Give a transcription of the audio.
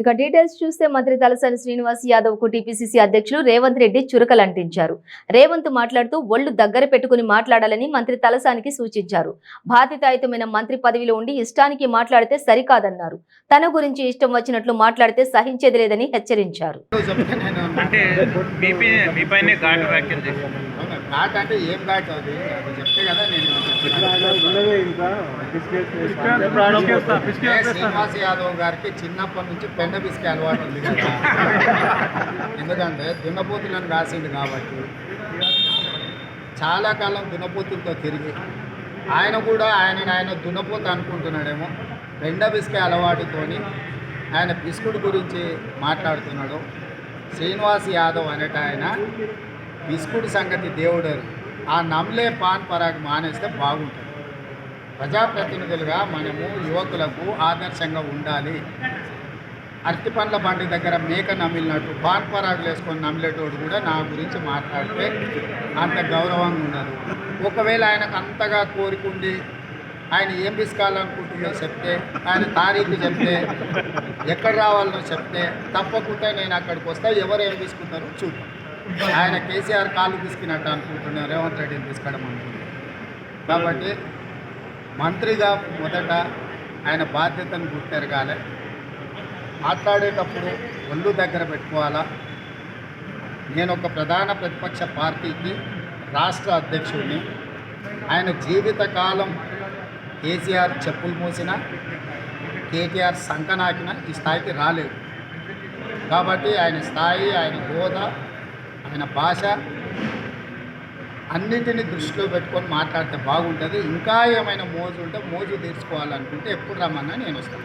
ఇక డీటెయిల్స్ చూస్తే మంత్రి తలసాని శ్రీనివాస్ యాదవ్ కు టీపీసీసీ అధ్యక్షులు రేవంత్ రెడ్డి చురకలంటించారు. రేవంత్ మాట్లాడుతూ ఒళ్లు దగ్గర పెట్టుకుని మాట్లాడాలని మంత్రి తలసానికి సూచించారు. బాధ్యతాయుతమైన మంత్రి పదవిలో ఉండి ఇష్టానికి మాట్లాడితే సరికాదన్నారు. తన గురించి ఇష్టం వచ్చినట్లు మాట్లాడితే సహించేది లేదని హెచ్చరించారు. శ్రీనివాస్ యాదవ్ గారికి చిన్నప్పటి నుంచి పెండ బిస్కే అలవాటు ఉంది కదా. ఎందుకంటే దున్నపోతులను రాసింది కాబట్టి చాలా కాలం దున్నపోతులతో తిరిగి ఆయన కూడా ఆయన దున్నపోతు అనుకుంటున్నాడేమో. పెండ బిస్కే అలవాటుతోని ఆయన బిస్కుట్ గురించి మాట్లాడుతున్నాడు. శ్రీనివాస్ యాదవ్ అనేట ఆయన బిస్కుట్ సంగతి దేవుడు. ఆ నమ్లే పాన్ పరాగ్ మానేస్తే బాగుంటుంది. ప్రజాప్రతినిధులుగా మనము యువకులకు ఆదర్శంగా ఉండాలి. అరటి పండ్ల బండి దగ్గర మేక నమిలినట్టు పాన్ పరాగులు వేసుకొని నమిలేటోడు కూడా నా గురించి మాట్లాడితే అంత గౌరవంగా ఉండదు. ఒకవేళ ఆయనకు అంతగా కోరికుండి ఆయన ఏం తీసుకోవాలనుకుంటుందో చెప్తే, ఆయన తారీఖు చెప్తే, ఎక్కడ రావాలనో చెప్తే తప్పకుండా నేను అక్కడికి వస్తా. ఎవరు ఏం తీసుకుంటారో చూద్దాం. ఆయన కేసీఆర్ కాళ్ళు తీసుకున్నట్టు అనుకుంటున్నారు, రేవంత్ రెడ్డిని తీసుకోవడం అనుకుంటున్నారు. కాబట్టి మంత్రిగా మొదట ఆయన బాధ్యతను గుర్తెరగాలి. మాట్లాడేటప్పుడు ఒళ్ళు దగ్గర పెట్టుకోవాలా. నేను ఒక ప్రధాన ప్రతిపక్ష పార్టీకి రాష్ట్ర అధ్యక్షుడిని. ఆయన జీవితకాలం కేసీఆర్ చెప్పులు మూసిన, కేటీఆర్ సంకనాకిన ఈ స్థాయికి రాలేదు. కాబట్టి ఆయన స్థాయి, ఆయన హోదా, ఆయన భాష అన్నింటినీ దృష్టిలో పెట్టుకొని మాట్లాడితే బాగుంటుంది. ఇంకా ఏమైనా మోజు ఉంటే మోజు తీర్చుకోవాలనుకుంటే ఎప్పుడు రమ్మన్నా నేను వస్తాను.